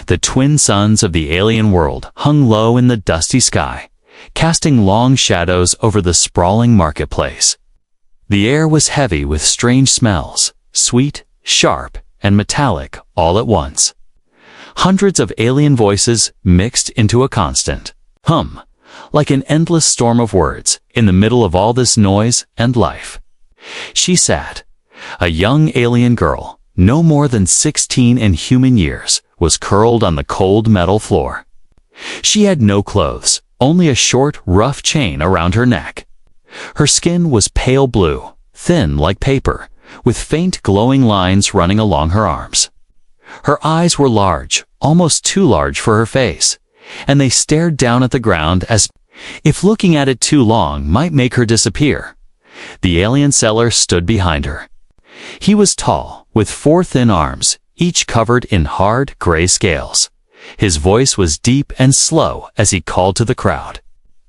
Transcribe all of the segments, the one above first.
The twin suns of the alien world hung low in the dusty sky, casting long shadows over the sprawling marketplace. The air was heavy with strange smells, sweet, sharp, and metallic all at once. Hundreds of alien voices mixed into a constant hum, like an endless storm of words in the middle of all this noise and life. She sat. A young alien girl, no more than 16 in human years, was curled on the cold metal floor. She had no clothes, only a short, rough chain around her neck. Her skin was pale blue, thin like paper, with faint glowing lines running along her arms. Her eyes were large, almost too large for her face, and they stared down at the ground as if looking at it too long might make her disappear. The alien seller stood behind her. He was tall, with 4 thin arms, each covered in hard, gray scales. His voice was deep and slow as he called to the crowd.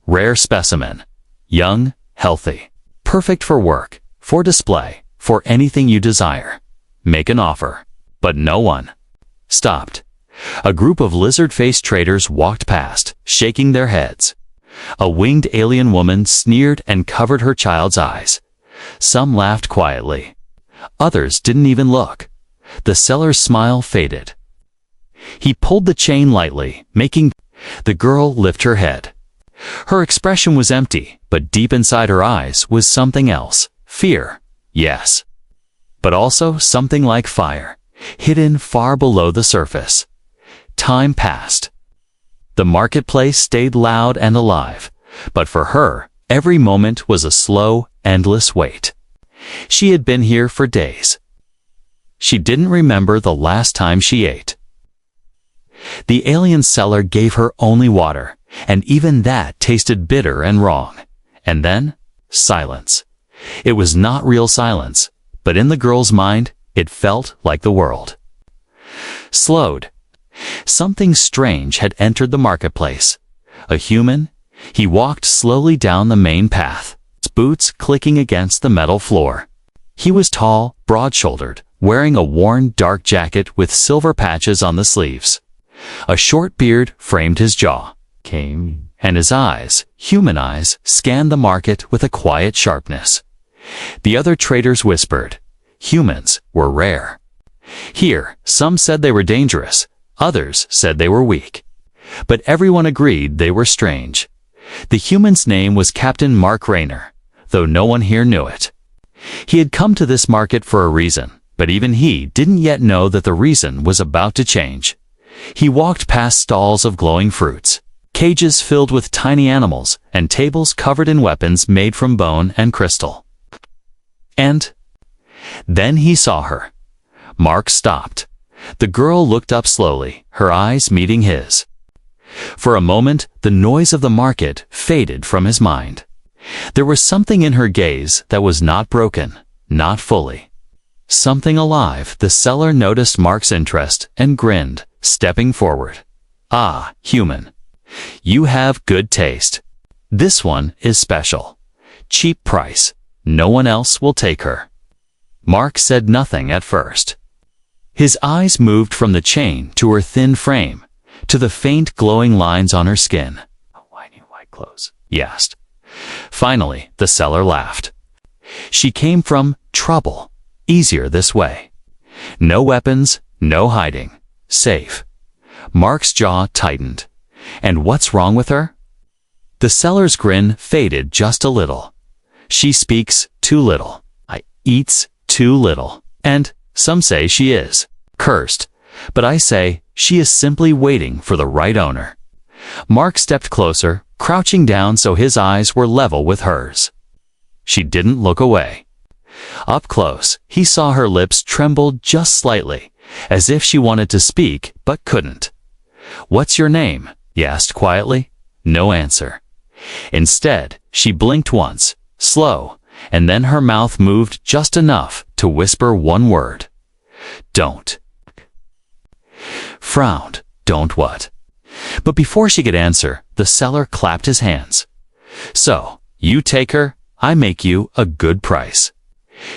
Rare specimen. Young, healthy. Perfect for work, for display, for anything you desire. Make an offer. But no one stopped. A group of lizard-faced traders walked past, shaking their heads. A winged alien woman sneered and covered her child's eyes. Some laughed quietly. Others didn't even look. The seller's smile faded. He pulled the chain lightly, making the girl lift her head. Her expression was empty, but deep inside her eyes was something else. Fear, yes. But also something like fire, hidden far below the surface. Time passed. The marketplace stayed loud and alive, but for her, every moment was a slow, endless wait. She had been here for days. She didn't remember the last time she ate. The alien seller gave her only water, and even that tasted bitter and wrong. And then, silence. It was not real silence, but in the girl's mind, it felt like the world slowed. Something strange had entered the marketplace. A human. He walked slowly down the main path, his boots clicking against the metal floor. He was tall, broad-shouldered, wearing a worn dark jacket with silver patches on the sleeves. A short beard framed his jaw, and his eyes, human eyes, scanned the market with a quiet sharpness. The other traders whispered. Humans were rare. Here, some said they were dangerous. Others said they were weak. But everyone agreed they were strange. The human's name was Captain Mark Rayner, though no one here knew it. He had come to this market for a reason, but even he didn't yet know that the reason was about to change. He walked past stalls of glowing fruits, cages filled with tiny animals, and tables covered in weapons made from bone and crystal. And then he saw her. Mark stopped. The girl looked up slowly, her eyes meeting his. For a moment, the noise of the market faded from his mind. There was something in her gaze that was not broken, not fully. Something alive. The seller noticed Mark's interest and grinned, stepping forward. Ah, human. You have good taste. This one is special. Cheap price. No one else will take her. Mark said nothing at first. His eyes moved from the chain to her thin frame, to the faint glowing lines on her skin. Why do you like clothes? He asked. Finally, the seller laughed. She came from trouble. Easier this way. No weapons, no hiding. Safe. Mark's jaw tightened. And what's wrong with her? The seller's grin faded just a little. She speaks too little. I eats too little. And some say she is cursed, but I say she is simply waiting for the right owner. Mark stepped closer, crouching down so his eyes were level with hers. She didn't look away. Up close, he saw her lips tremble just slightly, as if she wanted to speak but couldn't. What's your name? He asked quietly. No answer. Instead, she blinked once, slow, and then her mouth moved just enough to whisper one word. Don't. Frowned. Don't what? But before she could answer, the seller clapped his hands. So, you take her, I make you a good price.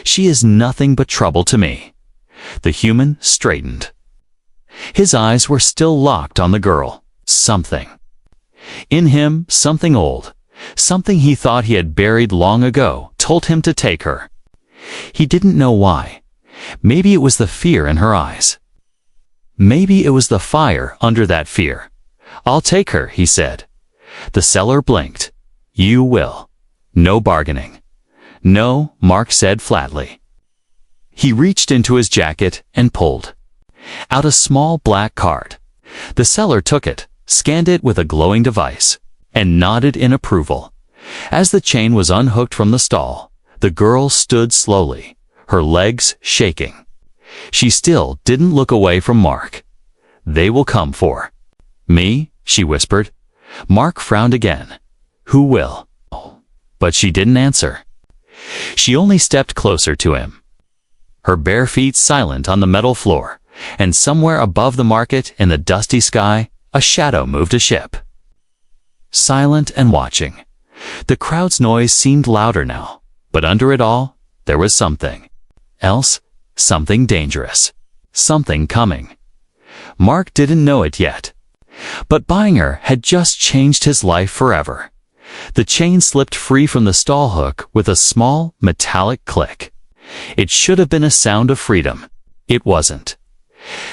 She is nothing but trouble to me. The human straightened. His eyes were still locked on the girl. Something. In him, something old, something he thought he had buried long ago, told him to take her. He didn't know why. Maybe it was the fear in her eyes. Maybe it was the fire under that fear. "I'll take her," he said. The seller blinked. "You will." No bargaining. "No," Mark said flatly. He reached into his jacket and pulled out a small black card. The seller took it, scanned it with a glowing device, and nodded in approval. As the chain was unhooked from the stall, the girl stood slowly, her legs shaking. She still didn't look away from Mark. "They will come for me," she whispered. Mark frowned again. "Who will?" But she didn't answer. She only stepped closer to him, her bare feet silent on the metal floor, and somewhere above the market in the dusty sky, a shadow moved a ship. Silent and watching. The crowd's noise seemed louder now, but under it all, there was something else, something dangerous, something coming. Mark didn't know it yet, but buying her had just changed his life forever. The chain slipped free from the stall hook with a small, metallic click. It should have been a sound of freedom. It wasn't.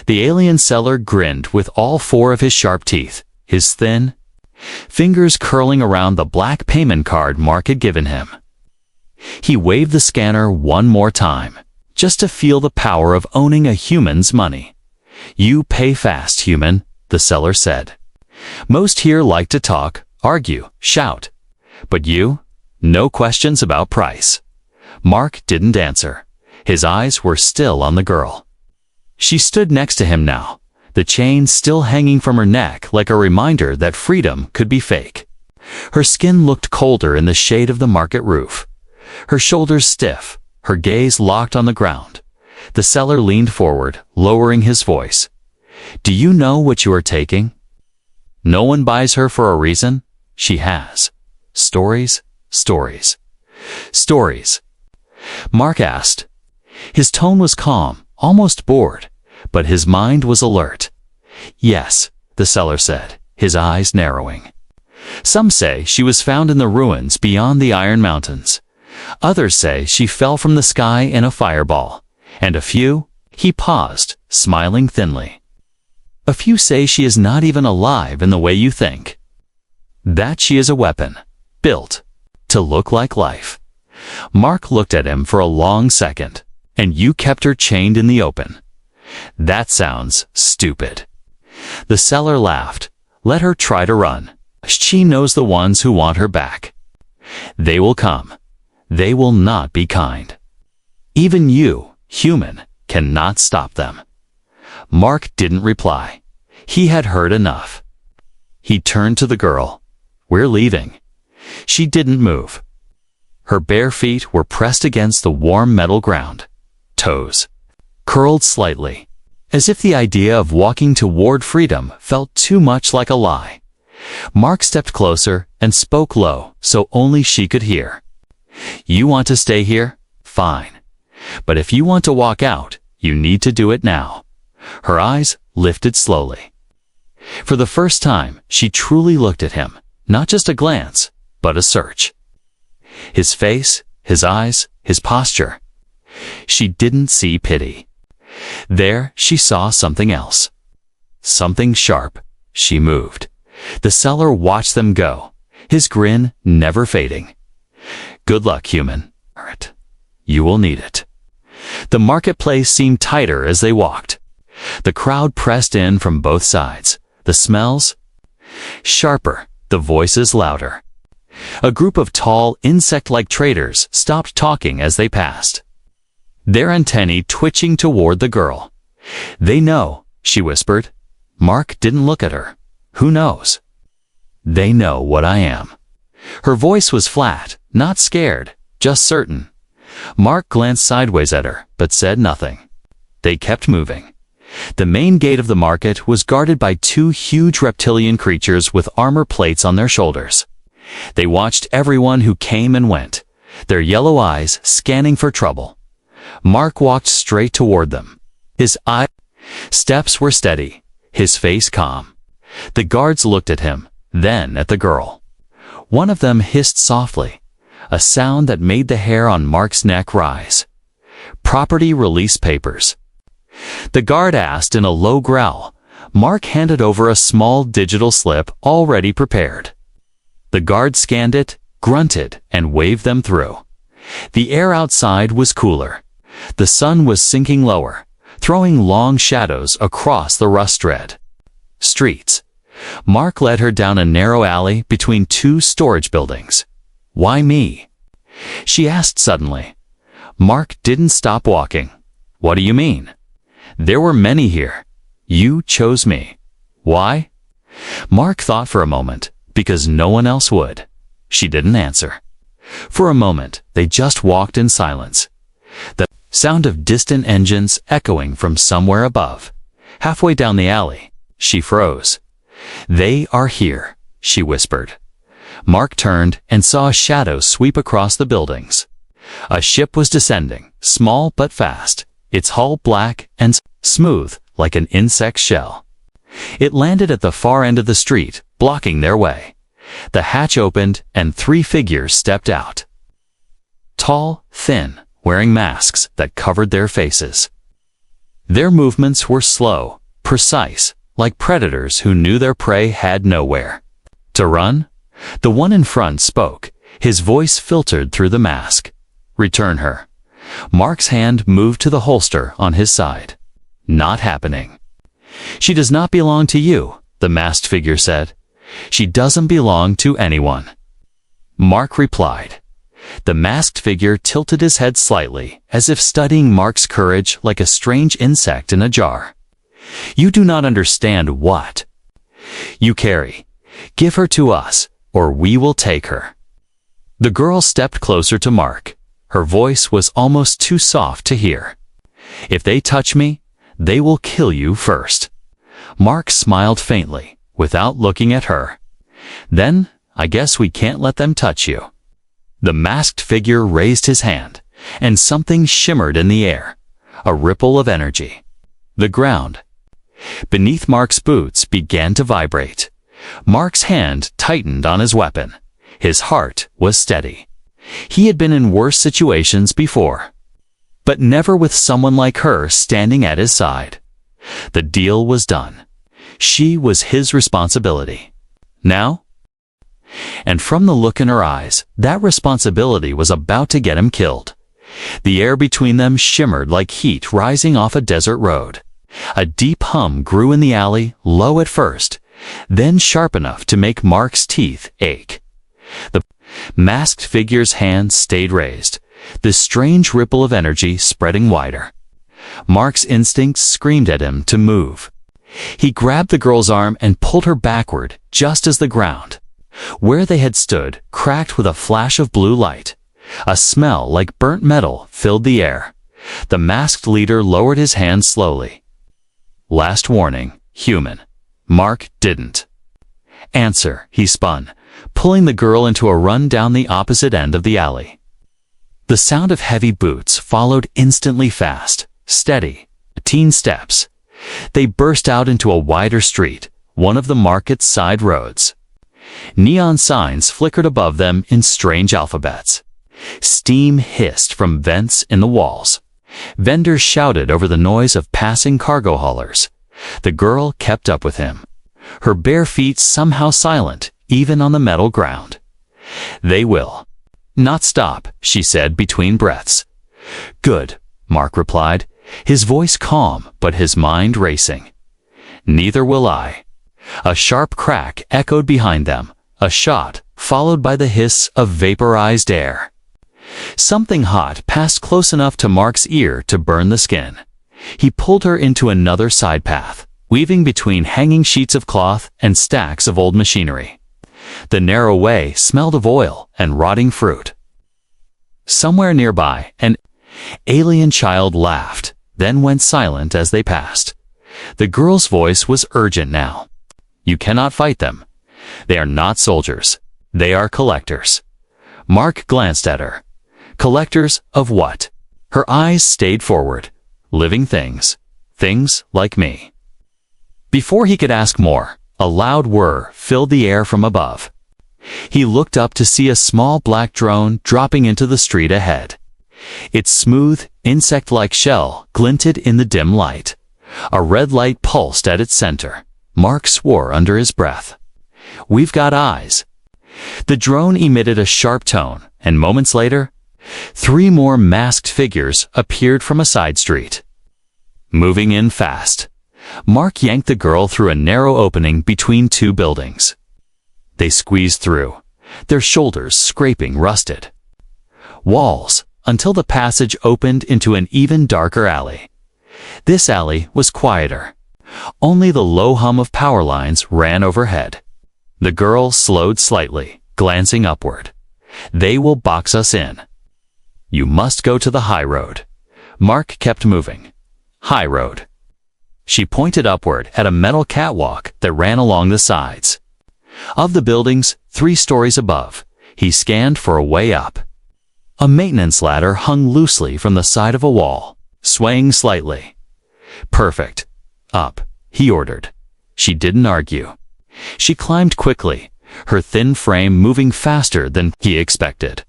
The alien seller grinned with all four of his sharp teeth, his thin fingers curling around the black payment card Mark had given him. He waved the scanner one more time, just to feel the power of owning a human's money. "You pay fast, human," the seller said. "Most here like to talk, argue, shout. But you? No questions about price." Mark didn't answer. His eyes were still on the girl. She stood next to him now, the chain still hanging from her neck like a reminder that freedom could be fake. Her skin looked colder in the shade of the market roof. Her shoulders stiff, her gaze locked on the ground. The seller leaned forward, lowering his voice. "Do you know what you are taking? No one buys her for a reason. She has stories, stories, stories." Mark asked. His tone was calm, almost bored, but his mind was alert. "Yes," the seller said, his eyes narrowing. "Some say she was found in the ruins beyond the Iron Mountains. Others say she fell from the sky in a fireball. And a few," he paused, smiling thinly, "a few say she is not even alive in the way you think. That she is a weapon, built to look like life." Mark looked at him for a long second. "And you kept her chained in the open. That sounds stupid." The seller laughed. "Let her try to run. She knows the ones who want her back. They will come. They will not be kind. Even you, human, cannot stop them." Mark didn't reply. He had heard enough. He turned to the girl. "We're leaving." She didn't move. Her bare feet were pressed against the warm metal ground. Toes curled slightly, as if the idea of walking toward freedom felt too much like a lie. Mark stepped closer and spoke low so only she could hear. "You want to stay here? Fine. But if you want to walk out, you need to do it now." Her eyes lifted slowly. For the first time, she truly looked at him, not just a glance, but a search. His face, his eyes, his posture. She didn't see pity. There, she saw something else. Something sharp. She moved. The seller watched them go, his grin never fading. "Good luck, human. You will need it." The marketplace seemed tighter as they walked. The crowd pressed in from both sides, the smells sharper, the voices louder. A group of tall, insect-like traders stopped talking as they passed, their antennae twitching toward the girl. "They know," she whispered. Mark didn't look at her. "Who knows?" "They know what I am." Her voice was flat, not scared, just certain. Mark glanced sideways at her, but said nothing. They kept moving. The main gate of the market was guarded by two huge reptilian creatures with armor plates on their shoulders. They watched everyone who came and went, their yellow eyes scanning for trouble. Mark walked straight toward them. His eye Steps were steady, his face calm. The guards looked at him, then at the girl. One of them hissed softly, a sound that made the hair on Mark's neck rise. "Property release papers." The guard asked in a low growl. Mark handed over a small digital slip already prepared. The guard scanned it, grunted, and waved them through. The air outside was cooler. The sun was sinking lower, throwing long shadows across the rust-red streets. Mark led her down a narrow alley between two storage buildings. "Why me?" she asked suddenly. Mark didn't stop walking. "What do you mean?" "There were many here. You chose me." "Why?" Mark thought for a moment. "Because no one else would." She didn't answer. For a moment, they just walked in silence. The sound of distant engines echoing from somewhere above. Halfway down the alley, she froze. "They are here," she whispered. Mark turned and saw a shadow sweep across the buildings. A ship was descending, small but fast, its hull black and smooth like an insect's shell. It landed at the far end of the street, blocking their way. The hatch opened and 3 figures stepped out. Tall, thin, wearing masks that covered their faces. Their movements were slow, precise, like predators who knew their prey had nowhere to run. The one in front spoke, his voice filtered through the mask. "Return her." Mark's hand moved to the holster on his side. "Not happening." "She does not belong to you," the masked figure said. "She doesn't belong to anyone." Mark replied. The masked figure tilted his head slightly, as if studying Mark's courage like a strange insect in a jar. "You do not understand what you carry. Give her to us, or we will take her." The girl stepped closer to Mark. Her voice was almost too soft to hear. "If they touch me, they will kill you first." Mark smiled faintly, without looking at her. "Then, I guess we can't let them touch you." The masked figure raised his hand, and something shimmered in the air, a ripple of energy. The ground beneath Mark's boots began to vibrate. Mark's hand tightened on his weapon. His heart was steady. He had been in worse situations before, but never with someone like her standing at his side. The deal was done. She was his responsibility. Now? And from the look in her eyes, that responsibility was about to get him killed. The air between them shimmered like heat rising off a desert road. A deep hum grew in the alley, low at first, then sharp enough to make Mark's teeth ache. The masked figure's hand stayed raised, this strange ripple of energy spreading wider. Mark's instincts screamed at him to move. He grabbed the girl's arm and pulled her backward, just as the ground, where they had stood, cracked with a flash of blue light. A smell like burnt metal filled the air. The masked leader lowered his hand slowly. "Last warning, human." Mark didn't answer. He spun, pulling the girl into a run down the opposite end of the alley. The sound of heavy boots followed instantly, fast, steady, teen steps. They burst out into a wider street, one of the market's side roads. Neon signs flickered above them in strange alphabets. Steam hissed from vents in the walls. Vendors shouted over the noise of passing cargo haulers. The girl kept up with him, her bare feet somehow silent, even on the metal ground. "They will not stop," she said between breaths. "Good," Mark replied, his voice calm but his mind racing. "Neither will I." A sharp crack echoed behind them, a shot, followed by the hiss of vaporized air. Something hot passed close enough to Mark's ear to burn the skin. He pulled her into another side path, weaving between hanging sheets of cloth and stacks of old machinery. The narrow way smelled of oil and rotting fruit. Somewhere nearby, an alien child laughed, then went silent as they passed. The girl's voice was urgent now. "You cannot fight them. They are not soldiers. They are collectors." Mark glanced at her. Collectors of what? Her eyes stayed forward. "Living things. Things like me. Before he could ask more, a loud whir filled the air from above. He looked up to see a small black drone dropping into the street ahead. Its smooth, insect-like shell glinted in the dim light. A red light pulsed at its center. Mark swore under his breath. "We've got eyes." The drone emitted a sharp tone, and moments later, 3 more masked figures appeared from a side street. Moving in fast, Mark yanked the girl through a narrow opening between 2 buildings. They squeezed through, their shoulders scraping rusted walls, until the passage opened into an even darker alley. This alley was quieter. Only the low hum of power lines ran overhead. The girl slowed slightly, glancing upward. "They will box us in." "You must go to the high road." Mark kept moving. "High road." She pointed upward at a metal catwalk that ran along the sides. Of the buildings, 3 stories above, he scanned for a way up. A maintenance ladder hung loosely from the side of a wall, swaying slightly. "Perfect. Up," he ordered. She didn't argue. She climbed quickly, her thin frame moving faster than he expected.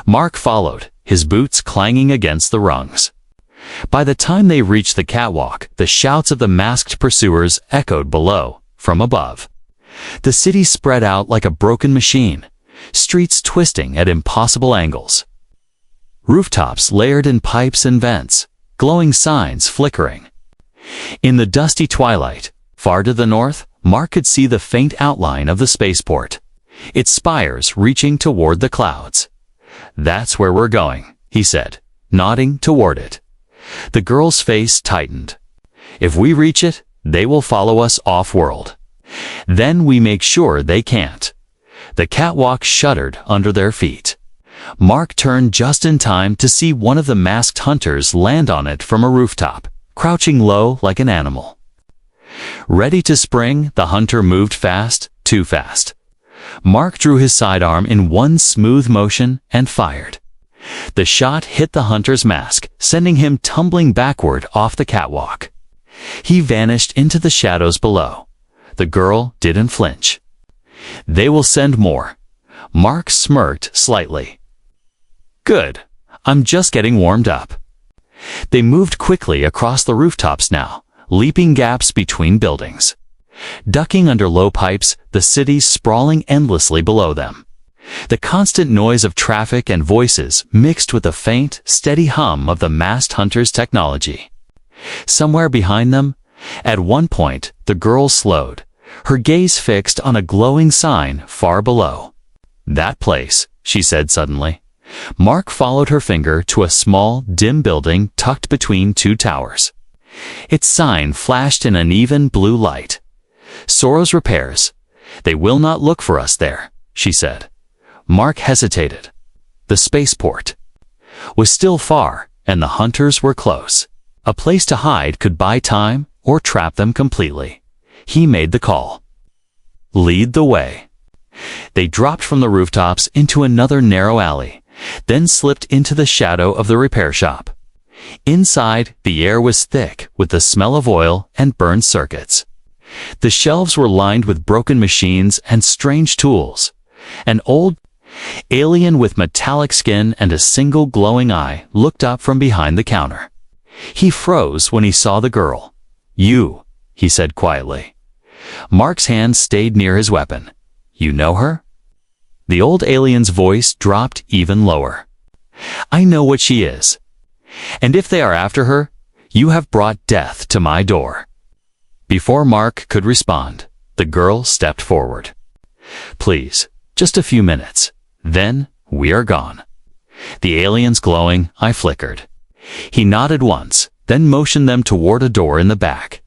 Mark followed, his boots clanging against the rungs. By the time they reached the catwalk, the shouts of the masked pursuers echoed below, from above. The city spread out like a broken machine, streets twisting at impossible angles. Rooftops layered in pipes and vents, glowing signs flickering. In the dusty twilight, far to the north, Mark could see the faint outline of the spaceport, its spires reaching toward the clouds. "That's where we're going," he said, nodding toward it. The girl's face tightened. "If we reach it, they will follow us off-world. Then we make sure they can't." The catwalk shuddered under their feet. Mark turned just in time to see one of the masked hunters land on it from a rooftop, crouching low like an animal. Ready to spring, the hunter moved fast, too fast. Mark drew his sidearm in one smooth motion and fired. The shot hit the hunter's mask, sending him tumbling backward off the catwalk. He vanished into the shadows below. The girl didn't flinch. "They will send more." Mark smirked slightly. "Good. I'm just getting warmed up." They moved quickly across the rooftops now, leaping gaps between buildings. Ducking under low pipes, the city sprawling endlessly below them. The constant noise of traffic and voices mixed with the faint, steady hum of the masked hunter's technology. Somewhere behind them, at one point, the girl slowed, her gaze fixed on a glowing sign far below. "That place," she said suddenly. Mark followed her finger to a small, dim building tucked between 2 towers. Its sign flashed in uneven blue light. "Sorrow's Repairs. They will not look for us there," she said. Mark hesitated. The spaceport was still far, and the hunters were close. A place to hide could buy time or trap them completely. He made the call. "Lead the way." They dropped from the rooftops into another narrow alley, then slipped into the shadow of the repair shop. Inside, the air was thick with the smell of oil and burned circuits. The shelves were lined with broken machines and strange tools. An old alien with metallic skin and a single glowing eye looked up from behind the counter. He froze when he saw the girl. "You," he said quietly. Mark's hand stayed near his weapon. "You know her?" The old alien's voice dropped even lower. "I know what she is. And if they are after her, you have brought death to my door." Before Mark could respond, the girl stepped forward. "Please, just a few minutes. Then we are gone." The alien's glowing eye flickered. He nodded once, then motioned them toward a door in the back.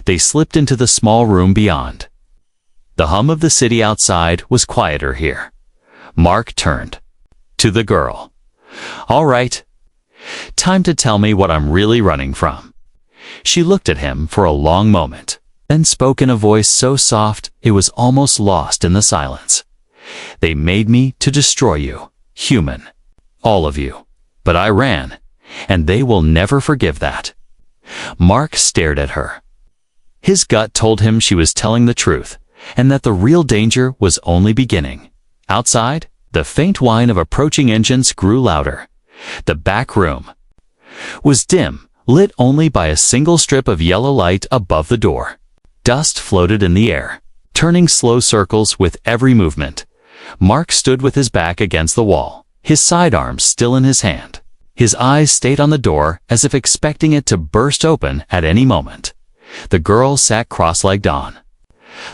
They slipped into the small room beyond. The hum of the city outside was quieter here. Mark turned to the girl. "All right. Time to tell me what I'm really running from." She looked at him for a long moment, then spoke in a voice so soft it was almost lost in the silence. "They made me to destroy you, human. All of you. But I ran, and they will never forgive that." Mark stared at her. His gut told him she was telling the truth, and that the real danger was only beginning. Outside, the faint whine of approaching engines grew louder. The back room was dim, lit only by a single strip of yellow light above the door. Dust floated in the air, turning slow circles with every movement. Mark stood with his back against the wall, his sidearms still in his hand. His eyes stayed on the door as if expecting it to burst open at any moment. The girl sat cross-legged on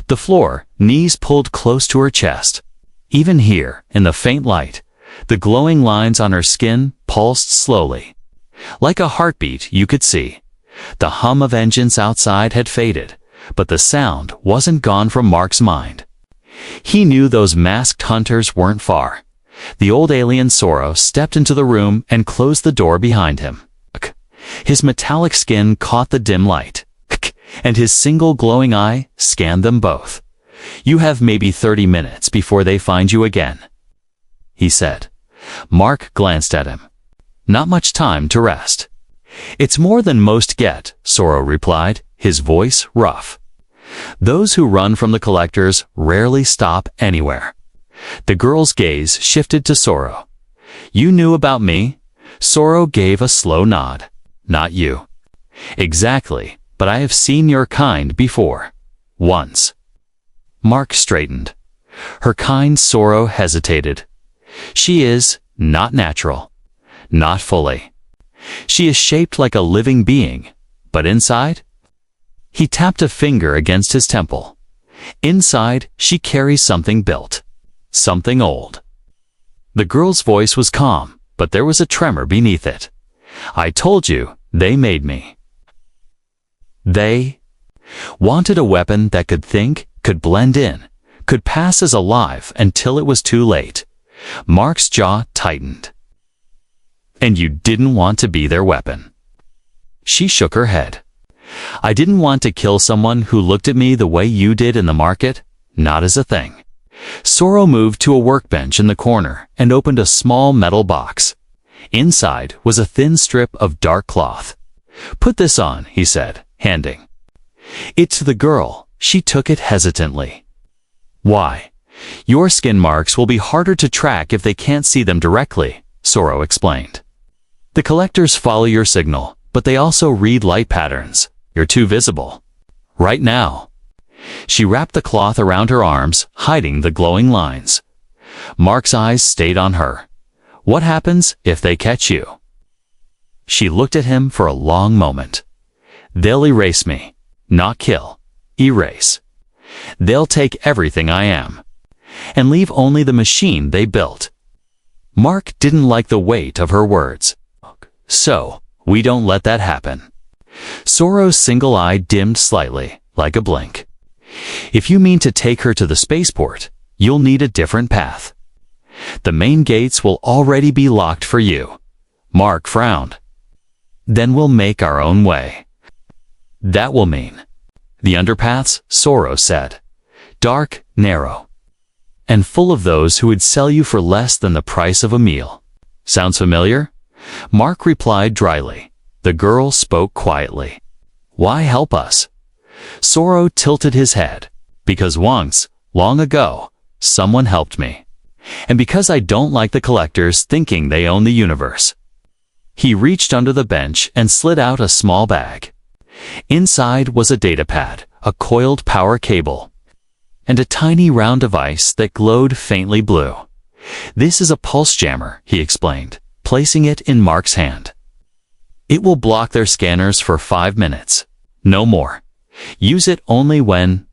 the floor, knees pulled close to her chest. Even here, in the faint light, the glowing lines on her skin pulsed slowly. Like a heartbeat you could see. The hum of engines outside had faded, but the sound wasn't gone from Mark's mind. He knew those masked hunters weren't far. The old alien Sorrow stepped into the room and closed the door behind him. His metallic skin caught the dim light, and his single glowing eye scanned them both. "You have maybe 30 minutes before they find you again," he said. Mark glanced at him. "Not much time to rest." "It's more than most get," Sorrow replied, his voice rough. "Those who run from the collectors rarely stop anywhere." The girl's gaze shifted to Sorrow. "You knew about me?" Sorrow gave a slow nod. "Not you." "Exactly, but I have seen your kind before. Once." Mark straightened. "Her kind?" Sorrow hesitated. "She is not natural. Not fully. She is shaped like a living being, but inside?" He tapped a finger against his temple. "Inside, she carries something built. Something old." The girl's voice was calm, but there was a tremor beneath it. "I told you, they made me." They wanted a weapon that could think, could blend in, could pass as alive until it was too late. Mark's jaw tightened. "And you didn't want to be their weapon?" She shook her head. "I didn't want to kill someone who looked at me the way you did in the market, not as a thing." Sorrow moved to a workbench in the corner and opened a small metal box. Inside was a thin strip of dark cloth. "Put this on," he said, handing it to the girl. She took it hesitantly. "Why?" "Your skin marks will be harder to track if they can't see them directly," Sorrow explained. "The collectors follow your signal, but they also read light patterns. You're too visible. Right now." She wrapped the cloth around her arms, hiding the glowing lines. Mark's eyes stayed on her. "What happens if they catch you?" She looked at him for a long moment. "They'll erase me. Not kill. Erase. They'll take everything I am, and leave only the machine they built." Mark didn't like the weight of her words. "So, we don't let that happen." Sorrow's single eye dimmed slightly, like a blink. "If you mean to take her to the spaceport, you'll need a different path. The main gates will already be locked for you." Mark frowned. "Then we'll make our own way." "That will mean the underpaths," Sorrow said. "Dark, narrow, and full of those who would sell you for less than the price of a meal." "Sounds familiar?" Mark replied dryly. The girl spoke quietly. "Why help us?" Sorrow tilted his head. "Because once, long ago, someone helped me. And because I don't like the collectors thinking they own the universe." He reached under the bench and slid out a small bag. Inside was a datapad, a coiled power cable, and a tiny round device that glowed faintly blue. "This is a pulse jammer," he explained, placing it in Mark's hand. "It will block their scanners for 5 minutes. No more. Use it only when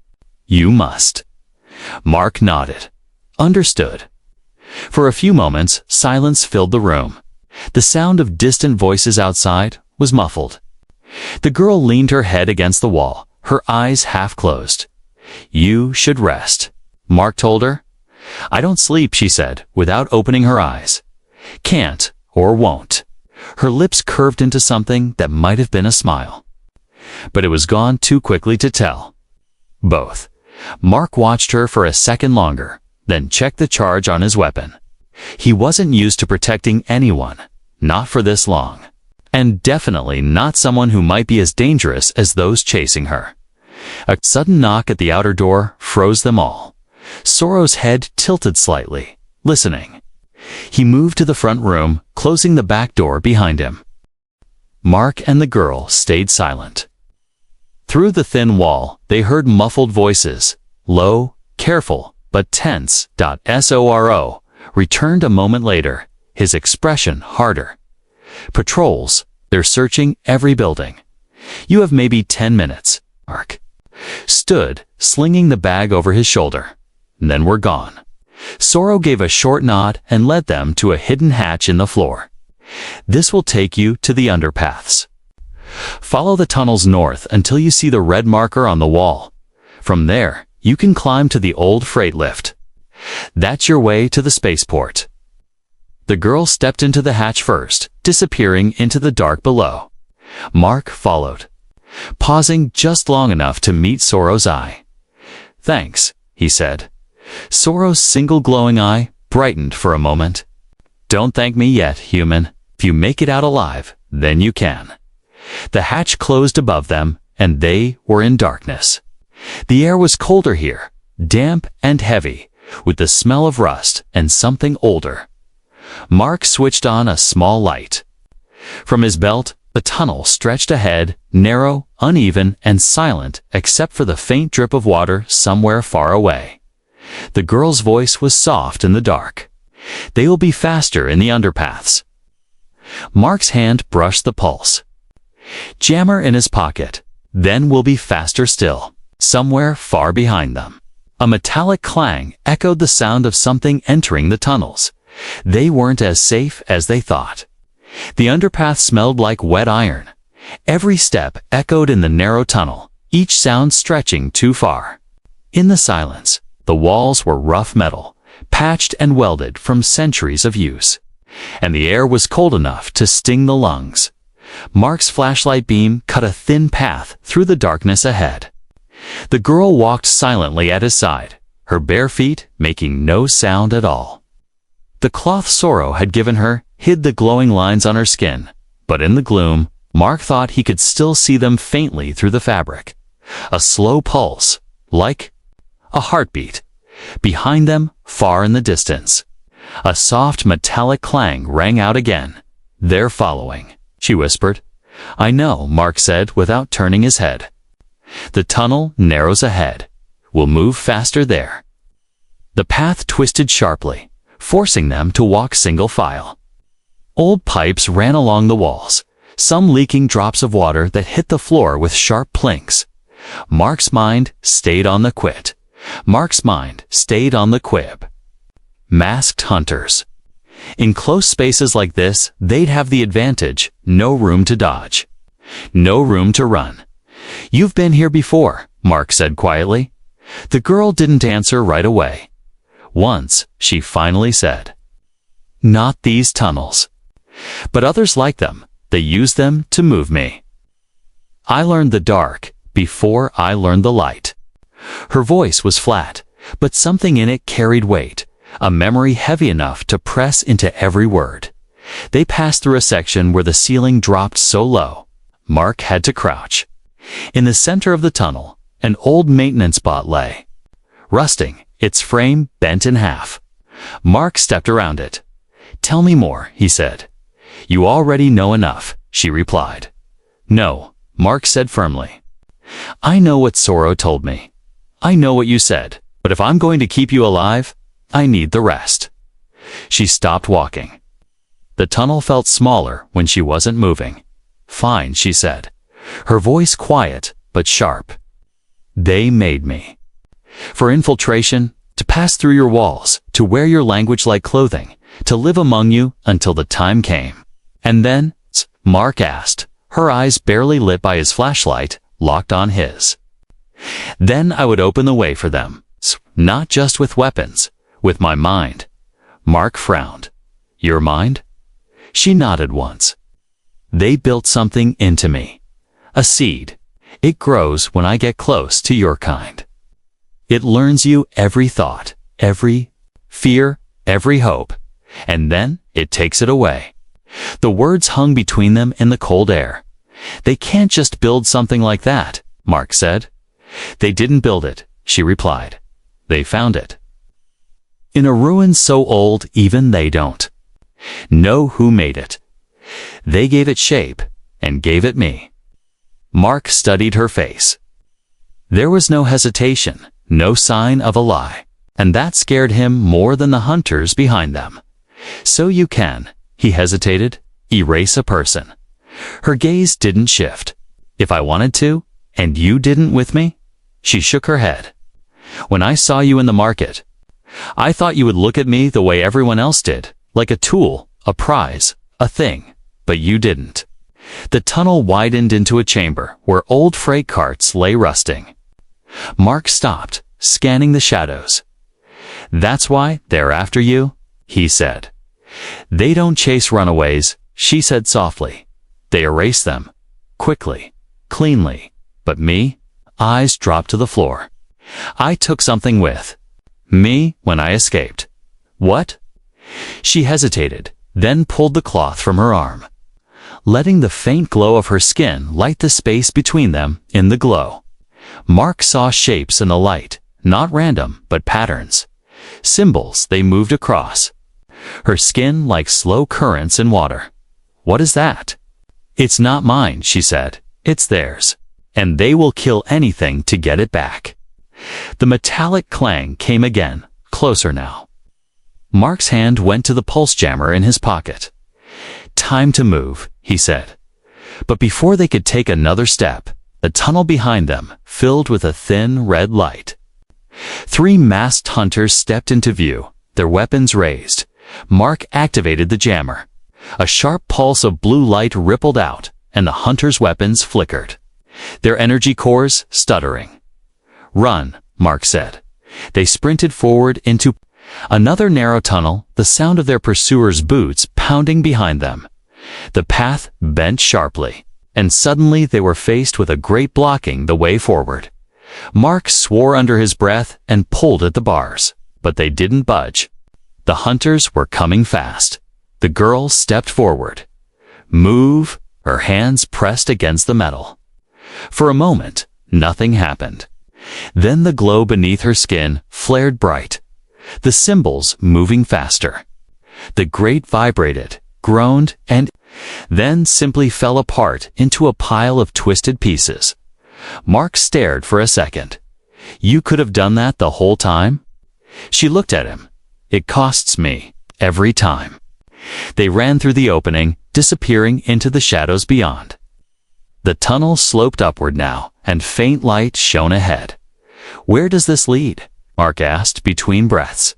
you must." Mark nodded. "Understood." For a few moments, silence filled the room. The sound of distant voices outside was muffled. The girl leaned her head against the wall, her eyes half closed. "You should rest," Mark told her. "I don't sleep," she said, without opening her eyes. "Can't or won't." Her lips curved into something that might have been a smile, but it was gone too quickly to tell. Both. Mark watched her for a second longer, then checked the charge on his weapon. He wasn't used to protecting anyone, not for this long. and definitely not someone who might be as dangerous as those chasing her. A sudden knock at the outer door froze them all. Sorrow's head tilted slightly, listening. He moved to the front room, closing the back door behind him. Mark and the girl stayed silent. Through the thin wall, they heard muffled voices, low, careful, but tense. Soro returned a moment later, his expression harder. Patrols, they're searching every building. You have maybe 10 minutes, Mark. Stood, slinging the bag over his shoulder. Then we're gone. Soro gave a short nod and led them to a hidden hatch in the floor. This will take you to the underpaths. Follow the tunnels north until you see the red marker on the wall. From there, you can climb to the old freight lift. That's your way to the spaceport. The girl stepped into the hatch first, disappearing into the dark below. Mark followed, pausing just long enough to meet Soro's eye. "Thanks," he said. Soro's single glowing eye brightened for a moment. "Don't thank me yet, human. If you make it out alive, then you can." The hatch closed above them, and they were in darkness. The air was colder here, damp and heavy, with the smell of rust and something older. Mark switched on a small light. From his belt, the tunnel stretched ahead, narrow, uneven, and silent except for the faint drip of water somewhere far away. The girl's voice was soft in the dark. "They will be faster in the underpaths." Mark's hand brushed the pulse. Jammer in his pocket. "Then we'll be faster still, somewhere far behind them." A metallic clang echoed the sound of something entering the tunnels. They weren't as safe as they thought. The underpath smelled like wet iron. Every step echoed in the narrow tunnel, each sound stretching too far. In the silence, the walls were rough metal, patched and welded from centuries of use. And the air was cold enough to sting the lungs. Mark's flashlight beam cut a thin path through the darkness ahead. The girl walked silently at his side, her bare feet making no sound at all. The cloth Soro had given her hid the glowing lines on her skin, but in the gloom, Mark thought he could still see them faintly through the fabric. A slow pulse, like a heartbeat. Behind them, far in the distance, a soft metallic clang rang out again. "They're following," she whispered. "I know," Mark said without turning his head. "The tunnel narrows ahead. We'll move faster there." The path twisted sharply, forcing them to walk single file. Old pipes ran along the walls, some leaking drops of water that hit the floor with sharp plinks. Mark's mind stayed on the quit. Mark's mind stayed on the quib. Masked hunters. In close spaces like this, they'd have the advantage: no room to dodge, no room to run. "You've been here before," Mark said quietly. The girl didn't answer right away. Once, she finally said, "Not these tunnels. But others like them. They use them to move me. I learned the dark before I learned the light." Her voice was flat, but something in it carried weight, a memory heavy enough to press into every word. They passed through a section where the ceiling dropped so low, Mark had to crouch. In the center of the tunnel, an old maintenance bot lay, rusting, its frame bent in half. Mark stepped around it. "Tell me more," he said. "You already know enough," she replied. "No," Mark said firmly. "I know what Soro told me. I know what you said, but if I'm going to keep you alive, I need the rest." She stopped walking. The tunnel felt smaller when she wasn't moving. "Fine," she said, her voice quiet but sharp. "They made me. For infiltration, to pass through your walls, to wear your language-like clothing, to live among you until the time came." "And then?" Mark asked, her eyes barely lit by his flashlight, locked on his. "Then I would open the way for them, not just with weapons, with my mind." Mark frowned. "Your mind?" She nodded once. "They built something into me. A seed. It grows when I get close to your kind. It learns you every thought, every fear, every hope, and then it takes it away. The words hung between them in the cold air. "They can't just build something like that," Mark said. "They didn't build it," she replied. "They found it. In a ruin so old even they don't know who made it. They gave it shape and gave it me." Mark studied her face. There was no hesitation, no sign of a lie, and that scared him more than the hunters behind them. "So you can," he hesitated, "erase a person." Her gaze didn't shift. "If I wanted to, and you didn't with me?" She shook her head. "When I saw you in the market, I thought you would look at me the way everyone else did, like a tool, a prize, a thing, but you didn't." The tunnel widened into a chamber where old freight carts lay rusting. Mark stopped, scanning the shadows. "That's why they're after you," he said. "They don't chase runaways," she said softly. "They erase them. Quickly, cleanly. But me?" Eyes dropped to the floor. "I took something with me when I escaped." "What?" She hesitated, then pulled the cloth from her arm, letting the faint glow of her skin light the space between them. In the glow, Mark saw shapes in the light, not random, but patterns. Symbols they moved across. Her skin like slow currents in water. "What is that?" "It's not mine," she said. "It's theirs. And they will kill anything to get it back." The metallic clang came again, closer now. Mark's hand went to the pulse jammer in his pocket. "Time to move," he said. But before they could take another step, the tunnel behind them filled with a thin red light. 3 masked hunters stepped into view, their weapons raised. Mark activated the jammer. A sharp pulse of blue light rippled out, and the hunters' weapons flickered, their energy cores stuttering. "Run," Mark said. They sprinted forward into another narrow tunnel, the sound of their pursuers' boots pounding behind them. The path bent sharply, and suddenly they were faced with a grate blocking the way forward. Mark swore under his breath and pulled at the bars, but they didn't budge. The hunters were coming fast. The girl stepped forward. "Move," her hands pressed against the metal. For a moment, nothing happened. Then the glow beneath her skin flared bright, the symbols moving faster. The grate vibrated, groaned, and then simply fell apart into a pile of twisted pieces. Mark stared for a second. "You could have done that the whole time?" She looked at him. "It costs me, every time." They ran through the opening, disappearing into the shadows beyond. The tunnel sloped upward now, and faint light shone ahead. "Where does this lead?" Mark asked between breaths.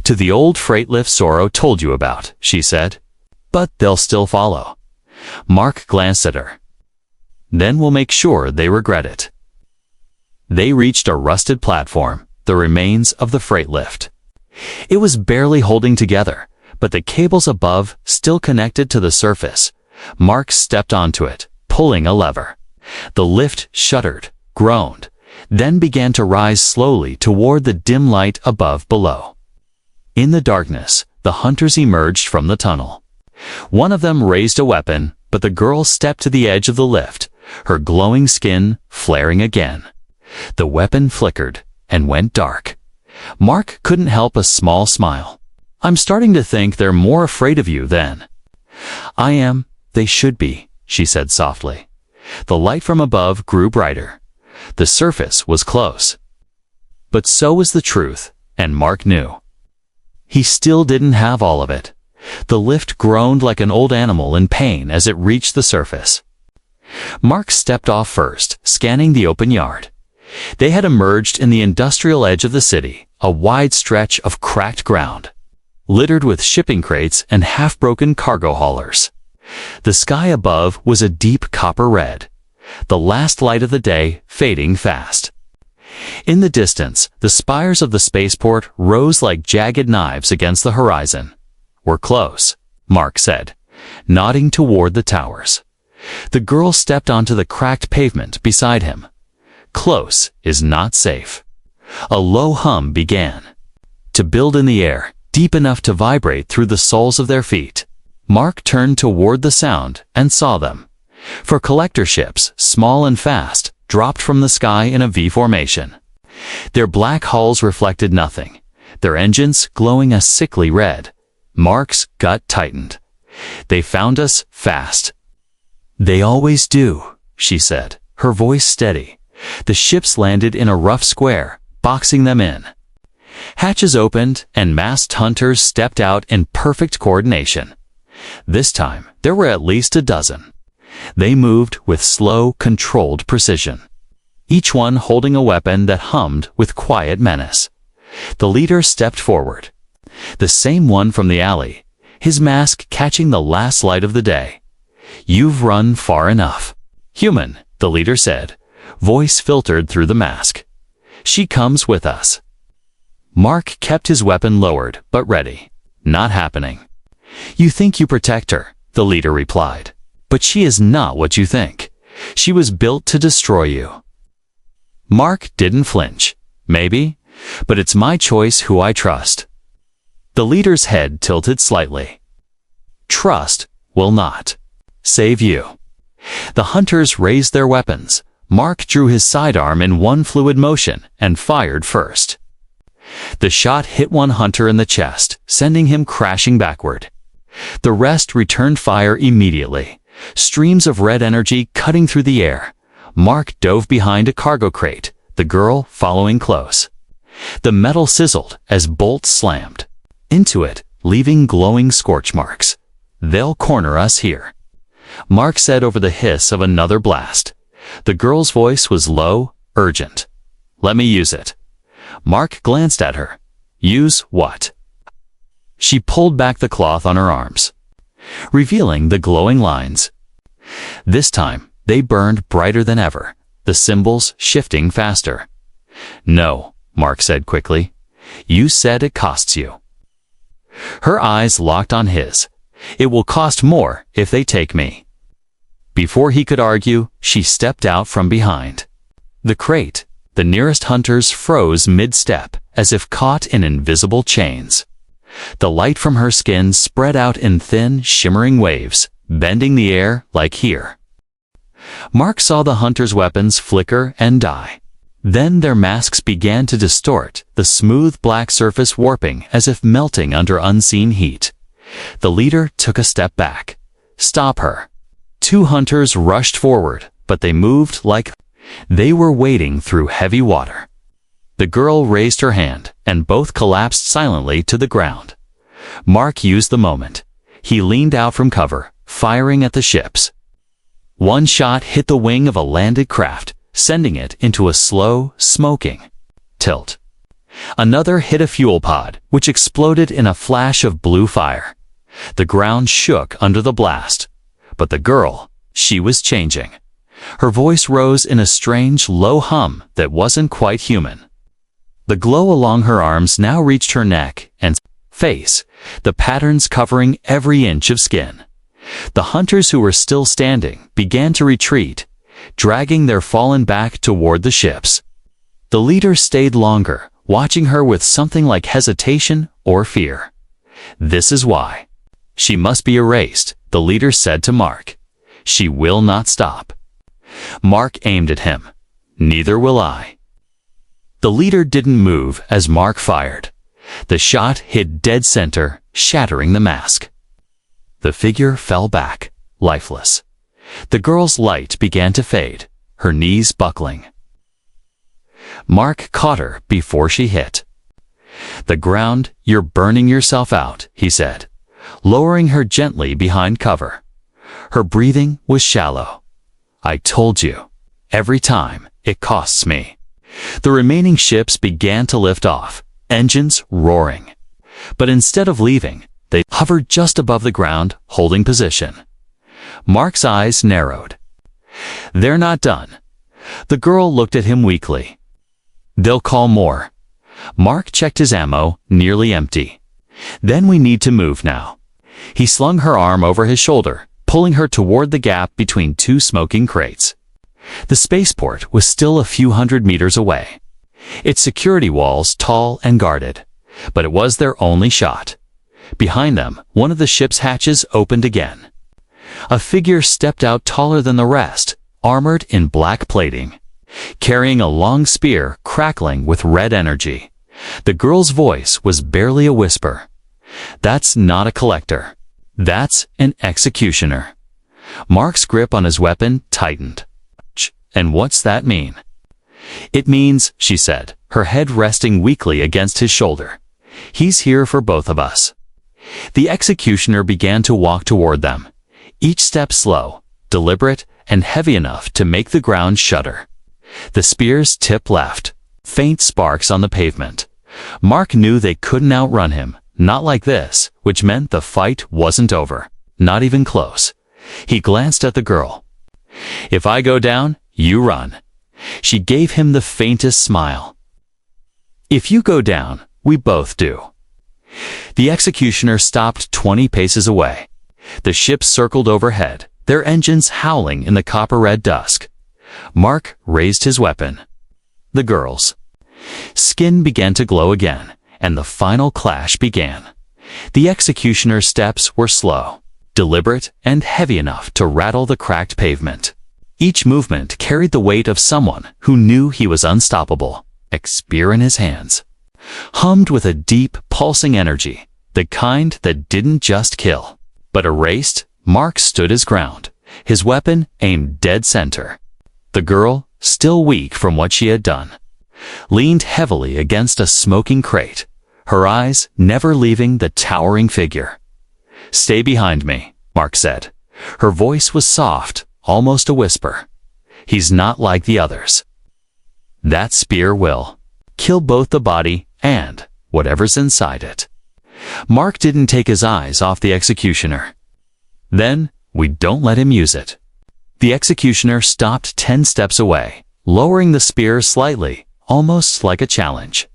"To the old freight lift Sorrow told you about," she said. "But they'll still follow." Mark glanced at her. "Then we'll make sure they regret it." They reached a rusted platform, the remains of the freight lift. It was barely holding together, but the cables above still connected to the surface. Mark stepped onto it, pulling a lever. The lift shuddered, groaned, then began to rise slowly toward the dim light above below. In the darkness, the hunters emerged from the tunnel. One of them raised a weapon, but the girl stepped to the edge of the lift, her glowing skin flaring again. The weapon flickered and went dark. Mark couldn't help a small smile. "I'm starting to think they're more afraid of you than I am." "They should be," she said softly. The light from above grew brighter. The surface was close. But so was the truth, and Mark knew. He still didn't have all of it. The lift groaned like an old animal in pain as it reached the surface. Mark stepped off first, scanning the open yard. They had emerged in the industrial edge of the city, a wide stretch of cracked ground, littered with shipping crates and half-broken cargo haulers. The sky above was a deep copper red, the last light of the day fading fast. In the distance, the spires of the spaceport rose like jagged knives against the horizon. "We're close," Mark said, nodding toward the towers. The girl stepped onto the cracked pavement beside him. "Close is not safe." A low hum began to build in the air, deep enough to vibrate through the soles of their feet. Mark turned toward the sound and saw them. For collector ships, small and fast, dropped from the sky in a V formation. Their black hulls reflected nothing, their engines glowing a sickly red. Mark's gut tightened. They found us fast. They always do, she said, her voice steady. The ships landed in a rough square, boxing them in. Hatches opened, and masked hunters stepped out in perfect coordination. This time, there were at least a dozen. They moved with slow, controlled precision, each one holding a weapon that hummed with quiet menace. The leader stepped forward. The same one from the alley, his mask catching the last light of the day. "You've run far enough." "Human," the leader said, voice filtered through the mask. "She comes with us." Mark kept his weapon lowered, but ready. "Not happening." "You think you protect her," the leader replied. "But she is not what you think. She was built to destroy you." Mark didn't flinch. "Maybe, but it's my choice who I trust." The leader's head tilted slightly. "Trust will not save you." The hunters raised their weapons. Mark drew his sidearm in one fluid motion and fired first. The shot hit one hunter in the chest, sending him crashing backward. The rest returned fire immediately, streams of red energy cutting through the air. Mark dove behind a cargo crate, the girl following close. The metal sizzled as bolts slammed into it, leaving glowing scorch marks. "They'll corner us here," Mark said over the hiss of another blast. The girl's voice was low, urgent. "Let me use it." Mark glanced at her. "Use what?" She pulled back the cloth on her arms, revealing the glowing lines. This time, they burned brighter than ever, the symbols shifting faster. "No," Mark said quickly. "You said it costs you." Her eyes locked on his. "It will cost more if they take me." Before he could argue, she stepped out from behind the crate. The nearest hunters froze mid-step, as if caught in invisible chains. The light from her skin spread out in thin, shimmering waves, bending the air like here. Mark saw the hunters' weapons flicker and die. Then their masks began to distort, the smooth black surface warping as if melting under unseen heat. The leader took a step back. "Stop her." Two hunters rushed forward, but they moved like they were wading through heavy water. The girl raised her hand, and both collapsed silently to the ground. Mark used the moment. He leaned out from cover, firing at the ships. One shot hit the wing of a landed craft, sending it into a slow, smoking tilt. Another hit a fuel pod, which exploded in a flash of blue fire. The ground shook under the blast. But the girl, she was changing. Her voice rose in a strange, low hum that wasn't quite human. The glow along her arms now reached her neck and face, the patterns covering every inch of skin. The hunters who were still standing began to retreat, dragging their fallen back toward the ships. The leader stayed longer, watching her with something like hesitation or fear. "This is why. She must be erased," the leader said to Mark. "She will not stop." Mark aimed at him. "Neither will I." The leader didn't move as Mark fired. The shot hit dead center, shattering the mask. The figure fell back, lifeless. The girl's light began to fade, her knees buckling. Mark caught her before she hit the ground. "You're burning yourself out," he said, lowering her gently behind cover. Her breathing was shallow. "I told you. Every time, it costs me." The remaining ships began to lift off, engines roaring. But instead of leaving, they hovered just above the ground, holding position. Mark's eyes narrowed. "They're not done." The girl looked at him weakly. "They'll call more." Mark checked his ammo, nearly empty. "Then we need to move now." He slung her arm over his shoulder, pulling her toward the gap between two smoking crates. The spaceport was still a few hundred meters away, its security walls tall and guarded, but it was their only shot. Behind them, one of the ship's hatches opened again. A figure stepped out taller than the rest, armored in black plating, carrying a long spear crackling with red energy. The girl's voice was barely a whisper. "That's not a collector. That's an executioner." Mark's grip on his weapon tightened. "And what's that mean?" "It means," she said, her head resting weakly against his shoulder, "he's here for both of us." The executioner began to walk toward them, each step slow, deliberate, and heavy enough to make the ground shudder. The spear's tip left, faint sparks on the pavement. Mark knew they couldn't outrun him, not like this, which meant the fight wasn't over, not even close. He glanced at the girl. "If I go down, you run." She gave him the faintest smile. "If you go down, we both do." The executioner stopped 20 paces away. The ship circled overhead, their engines howling in the copper-red dusk. Mark raised his weapon. The girl's skin began to glow again, and the final clash began. The executioner's steps were slow, deliberate, and heavy enough to rattle the cracked pavement. Each movement carried the weight of someone who knew he was unstoppable. A spear in his hands, hummed with a deep, pulsing energy, the kind that didn't just kill, but erased. Mark stood his ground, his weapon aimed dead center. The girl, still weak from what she had done, leaned heavily against a smoking crate, her eyes never leaving the towering figure. "Stay behind me," Mark said. Her voice was soft, almost a whisper. "He's not like the others. That spear will kill both the body and whatever's inside it." Mark didn't take his eyes off the executioner. "Then, we don't let him use it." The executioner stopped 10 steps away, lowering the spear slightly, almost like a challenge.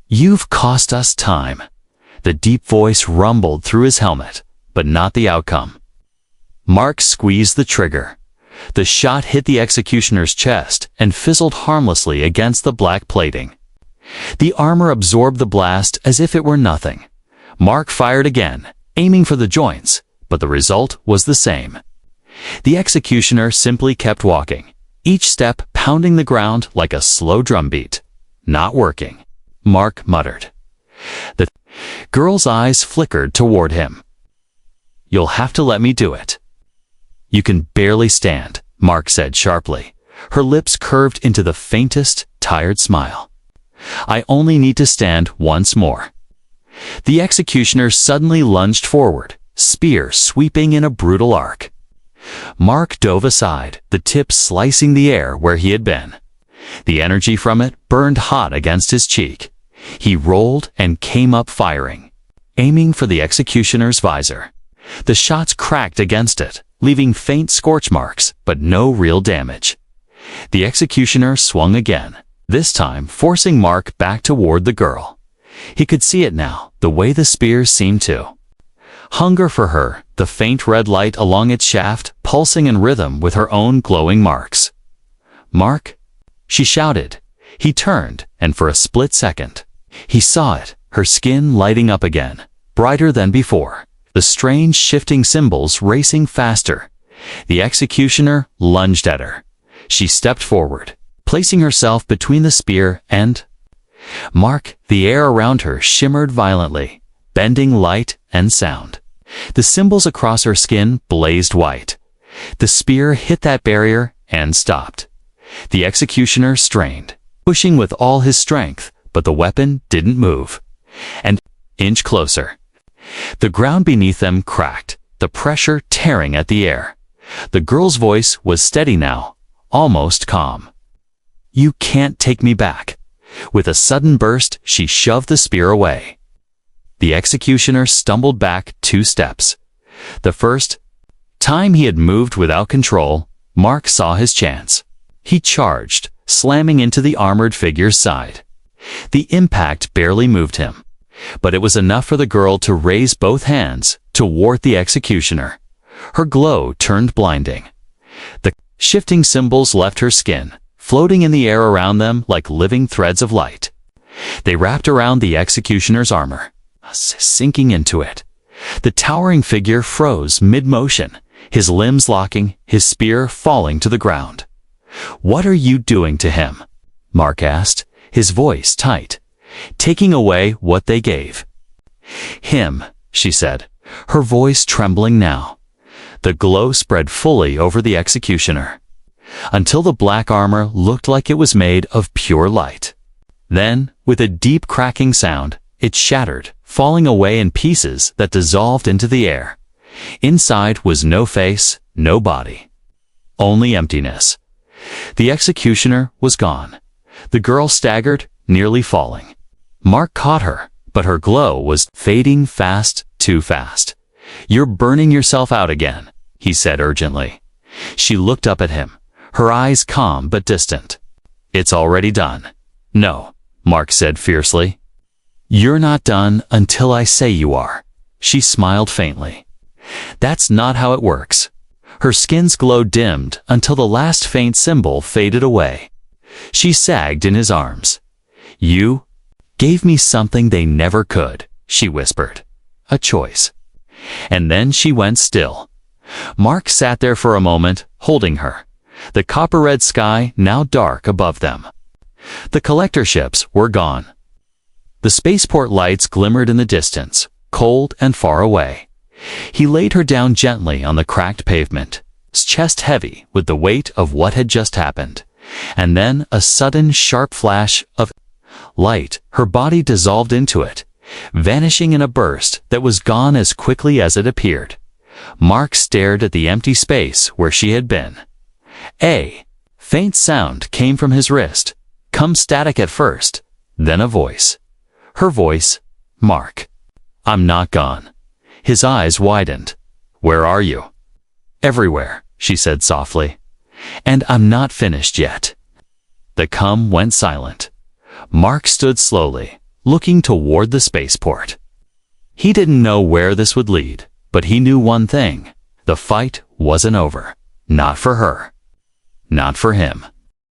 "You've cost us time." The deep voice rumbled through his helmet, but not the outcome. Mark squeezed the trigger. The shot hit the executioner's chest and fizzled harmlessly against the black plating. The armor absorbed the blast as if it were nothing. Mark fired again, aiming for the joints, but the result was the same. The executioner simply kept walking, each step pounding the ground like a slow drumbeat. "Not working," Mark muttered. The girl's eyes flickered toward him. "You'll have to let me do it." "You can barely stand," Mark said sharply. Her lips curved into the faintest, tired smile. "I only need to stand once more." The executioner suddenly lunged forward, spear sweeping in a brutal arc. Mark dove aside, the tip slicing the air where he had been. The energy from it burned hot against his cheek. He rolled and came up firing, aiming for the executioner's visor. The shots cracked against it, leaving faint scorch marks, but no real damage. The executioner swung again, this time forcing Mark back toward the girl. He could see it now, the way the spear seemed to hunger for her, the faint red light along its shaft pulsing in rhythm with her own glowing marks. "Mark!" she shouted. He turned, and for a split second, he saw it, her skin lighting up again, brighter than before, the strange shifting symbols racing faster. The executioner lunged at her. She stepped forward, placing herself between the spear and Mark. The air around her shimmered violently, bending light and sound. The symbols across her skin blazed white. The spear hit that barrier and stopped. The executioner strained, pushing with all his strength, but the weapon didn't move. An inch closer. The ground beneath them cracked, the pressure tearing at the air. The girl's voice was steady now, almost calm. "You can't take me back." With a sudden burst, she shoved the spear away. The executioner stumbled back 2 steps. The first time he had moved without control, Mark saw his chance. He charged, slamming into the armored figure's side. The impact barely moved him, but it was enough for the girl to raise both hands to ward the executioner. Her glow turned blinding. The shifting symbols left her skin, floating in the air around them like living threads of light. They wrapped around the executioner's armor, sinking into it. The towering figure froze mid-motion, his limbs locking, his spear falling to the ground. "What are you doing to him?" Mark asked, his voice tight. "Taking away what they gave." "Him," she said, her voice trembling now. The glow spread fully over the executioner, until the black armor looked like it was made of pure light. Then, with a deep cracking sound, it shattered, falling away in pieces that dissolved into the air. Inside was no face, no body. Only emptiness. The executioner was gone. The girl staggered, nearly falling. Mark caught her, but her glow was fading fast, too fast. "You're burning yourself out again," he said urgently. She looked up at him, her eyes calm but distant. "It's already done." "No," Mark said fiercely. "You're not done until I say you are." She smiled faintly. "That's not how it works." Her skin's glow dimmed until the last faint symbol faded away. She sagged in his arms. "You gave me something they never could," she whispered. "A choice." And then she went still. Mark sat there for a moment, holding her, the copper-red sky now dark above them. The collector ships were gone. The spaceport lights glimmered in the distance, cold and far away. He laid her down gently on the cracked pavement, his chest heavy with the weight of what had just happened. And then a sudden sharp flash of light, her body dissolved into it, vanishing in a burst that was gone as quickly as it appeared. Mark stared at the empty space where she had been. A faint sound came from his wrist, come static at first, then a voice. Her voice, "Mark." "I'm not gone." His eyes widened. "Where are you?" "Everywhere," she said softly. "And I'm not finished yet." The cum went silent. Mark stood slowly, looking toward the spaceport. He didn't know where this would lead, but he knew one thing. The fight wasn't over. Not for her. Not for him.